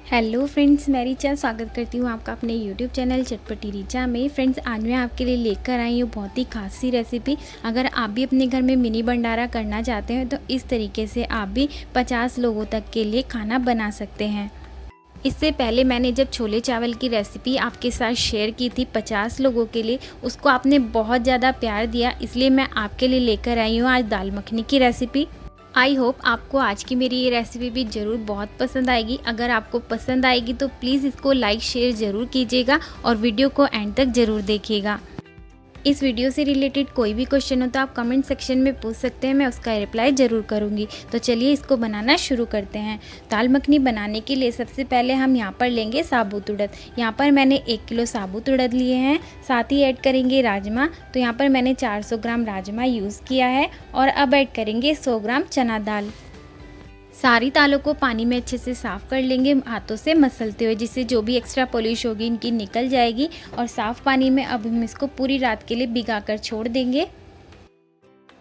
Hello friends, मैं रिचा स्वागत करती हूँ आपका अपने यूट्यूब चैनल चटपटी रिचा में। फ्रेंड्स, आज मैं आपके लिए लेकर आई हूँ बहुत ही खास सी रेसिपी। अगर आप भी अपने घर में मिनी भंडारा करना चाहते हैं तो इस तरीके से आप भी 50 लोगों तक के लिए खाना बना सकते हैं। इससे पहले मैंने जब छोले चावल की रेसिपी आपके साथ शेयर की थी 50 लोगों के लिए, उसको आपने बहुत ज़्यादा प्यार दिया, इसलिए मैं आपके लिए लेकर आई हूँ आज दाल मखनी की रेसिपी। आई होप आपको आज की मेरी ये रेसिपी भी ज़रूर बहुत पसंद आएगी। अगर आपको पसंद आएगी तो प्लीज़ इसको लाइक शेयर ज़रूर कीजिएगा और वीडियो को एंड तक ज़रूर देखिएगा। इस वीडियो से रिलेटेड कोई भी क्वेश्चन हो तो आप कमेंट सेक्शन में पूछ सकते हैं, मैं उसका रिप्लाई ज़रूर करूँगी। तो चलिए इसको बनाना शुरू करते हैं। दाल मखनी बनाने के लिए सबसे पहले हम यहाँ पर लेंगे साबुत उड़द। यहाँ पर मैंने 1 किलो साबुत उड़द लिए हैं। साथ ही ऐड करेंगे राजमा। तो यहाँ पर मैंने 400 ग्राम राजमा यूज़ किया है। और अब ऐड करेंगे 100 ग्राम चना दाल। सारी दालों को पानी में अच्छे से साफ़ कर लेंगे हाथों से मसलते हुए, जिससे जो भी एक्स्ट्रा पॉलिश होगी इनकी निकल जाएगी। और साफ़ पानी में अब हम इसको पूरी रात के लिए भिगाकर छोड़ देंगे।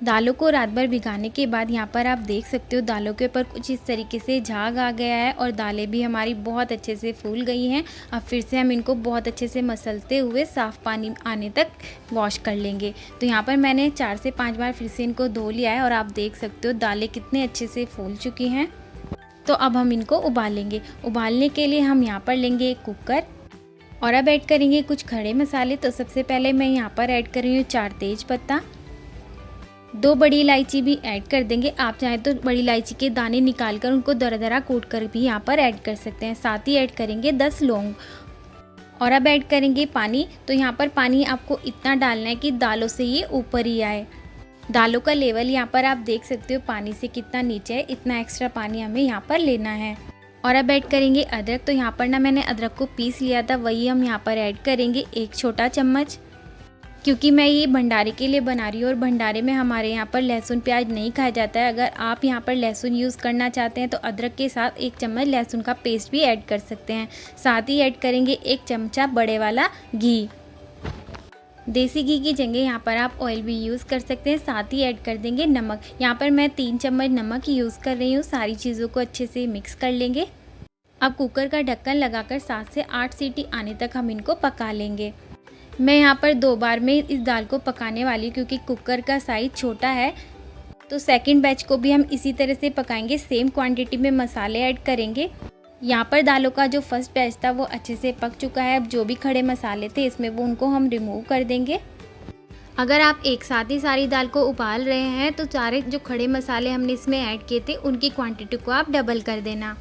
दालों को रात भर भिगाने के बाद यहाँ पर आप देख सकते हो दालों के ऊपर कुछ इस तरीके से झाग आ गया है और दालें भी हमारी बहुत अच्छे से फूल गई हैं। अब फिर से हम इनको बहुत अच्छे से मसलते हुए साफ़ पानी आने तक वॉश कर लेंगे। तो यहाँ पर मैंने 4 से 5 बार फिर से इनको धो लिया है और आप देख सकते हो दालें कितने अच्छे से फूल चुकी हैं। तो अब हम इनको उबालेंगे। उबालने के लिए हम यहाँ पर लेंगे एक कुकर और अब ऐड करेंगे कुछ खड़े मसाले। तो सबसे पहले मैं यहाँ पर ऐड कर रही हूँ 4 तेज पत्ता, 2 बड़ी इलायची भी ऐड कर देंगे। आप चाहें तो बड़ी इलायची के दाने निकाल कर उनको दरदरा कूट कर भी यहाँ पर ऐड कर सकते हैं। साथ ही ऐड करेंगे 10 लौंग और अब ऐड करेंगे पानी। तो यहाँ पर पानी आपको इतना डालना है कि दालों से ये ऊपर ही आए। दालों का लेवल यहाँ पर आप देख सकते हो पानी से कितना नीचे है, इतना एक्स्ट्रा पानी हमें यहाँ पर लेना है। और अब ऐड करेंगे अदरक। तो यहाँ पर ना मैंने अदरक को पीस लिया था, वही हम यहाँ पर ऐड करेंगे 1 छोटा चम्मच। क्योंकि मैं ये भंडारे के लिए बना रही हूँ और भंडारे में हमारे यहाँ पर लहसुन प्याज नहीं खाया जाता है। अगर आप यहाँ पर लहसुन यूज़ करना चाहते हैं तो अदरक के साथ 1 चम्मच लहसुन का पेस्ट भी ऐड कर सकते हैं। साथ ही ऐड करेंगे 1 चमचा बड़े वाला घी। देसी घी की जगह यहाँ पर आप ऑयल भी यूज़ कर सकते हैं। साथ ही ऐड कर देंगे नमक। यहाँ पर मैं 3 चम्मच नमक यूज़ कर रही हूँ। सारी चीज़ों को अच्छे से मिक्स कर लेंगे। अब कुकर का ढक्कन लगाकर 7 से 8 सीटी आने तक हम इनको पका लेंगे। मैं यहाँ पर 2 बार में इस दाल को पकाने वाली हूँ क्योंकि कुकर का साइज़ छोटा है। तो सेकंड बैच को भी हम इसी तरह से पकाएंगे। सेम क्वांटिटी में मसाले ऐड करेंगे। यहाँ पर दालों का जो फर्स्ट बैच था वो अच्छे से पक चुका है। अब जो भी खड़े मसाले थे इसमें वो उनको हम रिमूव कर देंगे। अगर आप एक साथ ही सारी दाल को उबाल रहे हैं तो सारे जो खड़े मसाले हमने इसमें ऐड किए थे उनकी क्वांटिटी को आप डबल कर देना।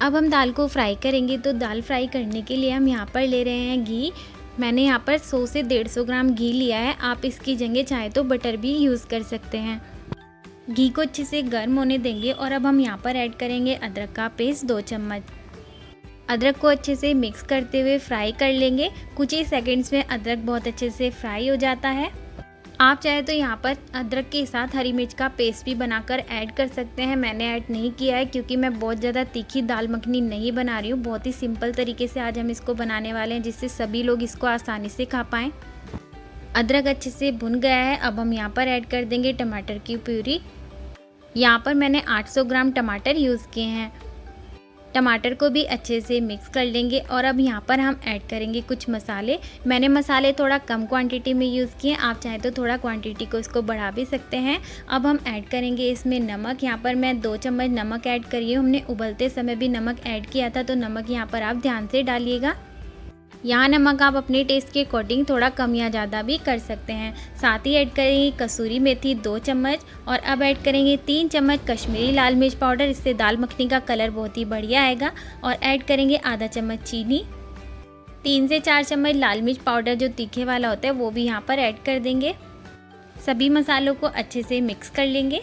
अब हम दाल को फ्राई करेंगे। तो दाल फ्राई करने के लिए हम यहाँ पर ले रहे हैं घी। मैंने यहाँ पर 100 से 150 ग्राम घी लिया है। आप इसकी जगह चाहे तो बटर भी यूज़ कर सकते हैं। घी को अच्छे से गर्म होने देंगे और अब हम यहाँ पर ऐड करेंगे अदरक का पेस्ट 2 चम्मच। अदरक को अच्छे से मिक्स करते हुए फ्राई कर लेंगे। कुछ ही सेकंड्स में अदरक बहुत अच्छे से फ्राई हो जाता है। आप चाहे तो यहाँ पर अदरक के साथ हरी मिर्च का पेस्ट भी बनाकर ऐड कर सकते हैं। मैंने ऐड नहीं किया है क्योंकि मैं बहुत ज़्यादा तीखी दाल मखनी नहीं बना रही हूँ। बहुत ही सिंपल तरीके से आज हम इसको बनाने वाले हैं जिससे सभी लोग इसको आसानी से खा पाएँ। अदरक अच्छे से भुन गया है। अब हम यहाँ पर ऐड कर देंगे टमाटर की प्यूरी। यहाँ पर मैंने 800 ग्राम टमाटर यूज़ किए हैं। टमाटर को भी अच्छे से मिक्स कर लेंगे और अब यहाँ पर हम ऐड करेंगे कुछ मसाले। मैंने मसाले थोड़ा कम क्वांटिटी में यूज़ किए। आप चाहें तो थोड़ा क्वांटिटी को इसको बढ़ा भी सकते हैं। अब हम ऐड करेंगे इसमें नमक। यहाँ पर मैं 2 चम्मच नमक ऐड करी हूँ। हमने उबलते समय भी नमक ऐड किया था, तो नमक यहाँ पर आप ध्यान से डालिएगा। यहाँ नमक आप अपने टेस्ट के अकॉर्डिंग थोड़ा कम या ज़्यादा भी कर सकते हैं। साथ ही ऐड करेंगे कसूरी मेथी 2 चम्मच और अब ऐड करेंगे 3 चम्मच कश्मीरी लाल मिर्च पाउडर। इससे दाल मखनी का कलर बहुत ही बढ़िया आएगा। और ऐड करेंगे आधा चम्मच चीनी। 3 से 4 चम्मच लाल मिर्च पाउडर जो तीखे वाला होता है वो भी यहाँ पर ऐड कर देंगे। सभी मसालों को अच्छे से मिक्स कर लेंगे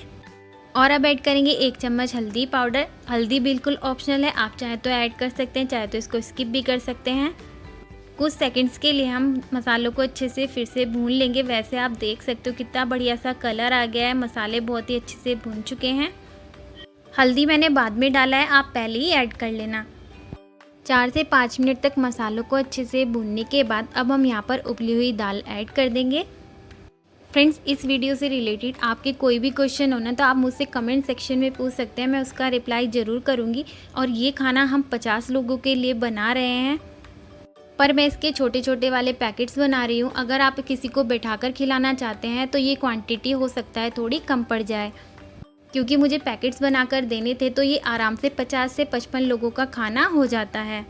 और अब ऐड करेंगे 1 चम्मच हल्दी पाउडर। हल्दी बिल्कुल ऑप्शनल है, आप चाहे तो ऐड कर सकते हैं, चाहे तो इसको स्किप भी कर सकते हैं। कुछ सेकंड्स के लिए हम मसालों को अच्छे से फिर से भून लेंगे। वैसे आप देख सकते हो कितना बढ़िया सा कलर आ गया है। मसाले बहुत ही अच्छे से भून चुके हैं। हल्दी मैंने बाद में डाला है, आप पहले ही ऐड कर लेना। 4 से 5 मिनट तक मसालों को अच्छे से भूनने के बाद अब हम यहाँ पर उबली हुई दाल ऐड कर देंगे। फ्रेंड्स, इस वीडियो से रिलेटेड आपके कोई भी क्वेश्चन हो ना तो आप मुझसे कमेंट सेक्शन में पूछ सकते हैं, मैं उसका रिप्लाई ज़रूर करूँगी। और ये खाना हम 50 लोगों के लिए बना रहे हैं, पर मैं इसके छोटे छोटे वाले पैकेट्स बना रही हूँ। अगर आप किसी को बैठाकर खिलाना चाहते हैं तो ये क्वांटिटी हो सकता है थोड़ी कम पड़ जाए, क्योंकि मुझे पैकेट्स बनाकर देने थे तो ये आराम से 50 से 55 लोगों का खाना हो जाता है।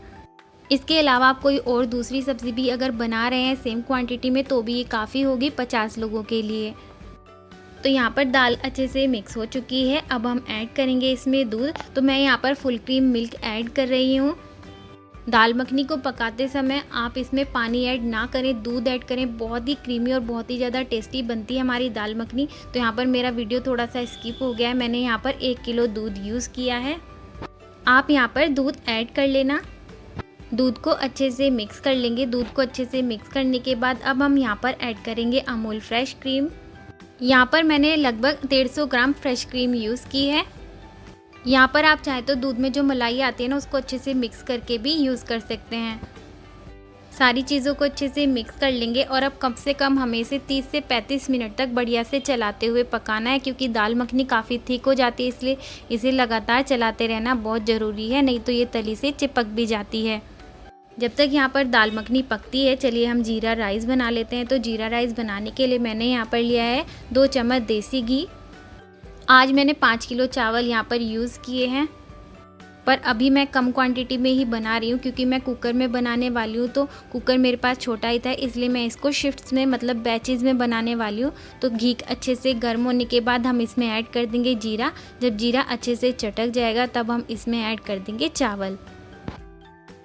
इसके अलावा आप कोई और दूसरी सब्ज़ी भी अगर बना रहे हैं सेम क्वांटिटी में तो भी ये काफ़ी होगी 50 लोगों के लिए। तो यहाँ पर दाल अच्छे से मिक्स हो चुकी है। अब हम ऐड करेंगे इसमें दूध। तो मैं यहाँ पर फुल क्रीम मिल्क ऐड कर रही हूँ। दाल मखनी को पकाते समय आप इसमें पानी ऐड ना करें, दूध ऐड करें। बहुत ही क्रीमी और बहुत ही ज़्यादा टेस्टी बनती है हमारी दाल मखनी। तो यहाँ पर मेरा वीडियो थोड़ा सा स्किप हो गया है, मैंने यहाँ पर 1 किलो दूध यूज़ किया है। आप यहाँ पर दूध ऐड कर लेना। दूध को अच्छे से मिक्स कर लेंगे। दूध को अच्छे से मिक्स करने के बाद अब हम यहाँ पर ऐड करेंगे अमूल फ्रेश क्रीम। यहाँ पर मैंने लगभग 150 ग्राम फ्रेश क्रीम यूज़ की है। यहाँ पर आप चाहे तो दूध में जो मलाई आती है ना उसको अच्छे से मिक्स करके भी यूज़ कर सकते हैं। सारी चीज़ों को अच्छे से मिक्स कर लेंगे और अब कम से कम हमें इसे 30 से 35 मिनट तक बढ़िया से चलाते हुए पकाना है, क्योंकि दाल मखनी काफ़ी थिक हो जाती है, इसलिए इसे लगातार चलाते रहना बहुत ज़रूरी है, नहीं तो ये तली से चिपक भी जाती है। जब तक यहाँ पर दाल मखनी पकती है चलिए हम जीरा राइस बना लेते हैं। तो जीरा राइस बनाने के लिए मैंने यहाँ पर लिया है 2 चम्मच देसी घी। आज मैंने 5 किलो चावल यहाँ पर यूज़ किए हैं, पर अभी मैं कम क्वांटिटी में ही बना रही हूँ क्योंकि मैं कुकर में बनाने वाली हूँ। तो कुकर मेरे पास छोटा ही था, इसलिए मैं इसको शिफ्ट्स में मतलब बैचेज़ में बनाने वाली हूँ। तो घी अच्छे से गर्म होने के बाद हम इसमें ऐड कर देंगे जीरा। जब जीरा अच्छे से चटक जाएगा तब हम इसमें ऐड कर देंगे चावल।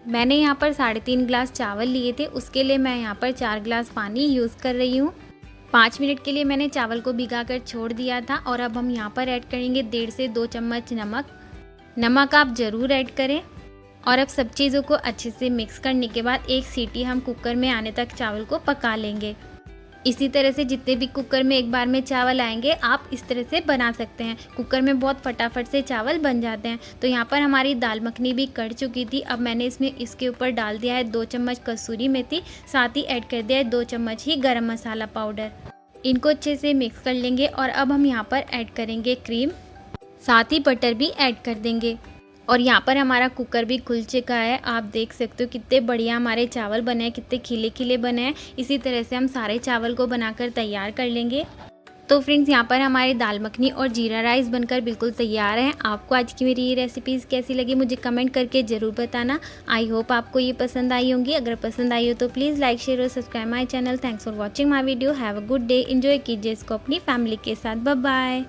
मैंने यहाँ पर 3.5 गिलास चावल लिए थे, उसके लिए मैं यहाँ पर 4 गिलास पानी यूज़ कर रही हूँ। 5 मिनट के लिए मैंने चावल को भिगाकर छोड़ दिया था। और अब हम यहाँ पर ऐड करेंगे 1.5 से 2 चम्मच नमक। नमक आप ज़रूर ऐड करें। और अब सब चीज़ों को अच्छे से मिक्स करने के बाद 1 सीटी हम कुकर में आने तक चावल को पका लेंगे। इसी तरह से जितने भी कुकर में एक बार में चावल आएंगे आप इस तरह से बना सकते हैं। कुकर में बहुत फटाफट से चावल बन जाते हैं। तो यहाँ पर हमारी दाल मखनी भी कट चुकी थी। अब मैंने इसके ऊपर डाल दिया है 2 चम्मच कसूरी मेथी, साथ ही ऐड कर दिया है 2 चम्मच ही गरम मसाला पाउडर। इनको अच्छे से मिक्स कर लेंगे और अब हम यहाँ पर ऐड करेंगे क्रीम, साथ ही बटर भी ऐड कर देंगे। और यहाँ पर हमारा कुकर भी खुल चुका है, आप देख सकते हो कितने बढ़िया हमारे चावल बने हैं, कितने खिले खिले बने हैं। इसी तरह से हम सारे चावल को बनाकर तैयार कर लेंगे। तो फ्रेंड्स, यहाँ पर हमारी दाल मखनी और जीरा राइस बनकर बिल्कुल तैयार हैं। आपको आज की मेरी ये रेसिपीज़ कैसी लगी मुझे कमेंट करके ज़रूर बताना। आई होप आपको ये पसंद आई होंगी। अगर पसंद आई हो तो प्लीज़ लाइक शेयर और subscribe my channel. Thanks for watching my video. Have a good day. Enjoy कीजिए इसको अपनी फैमिली के साथ। Bye bye.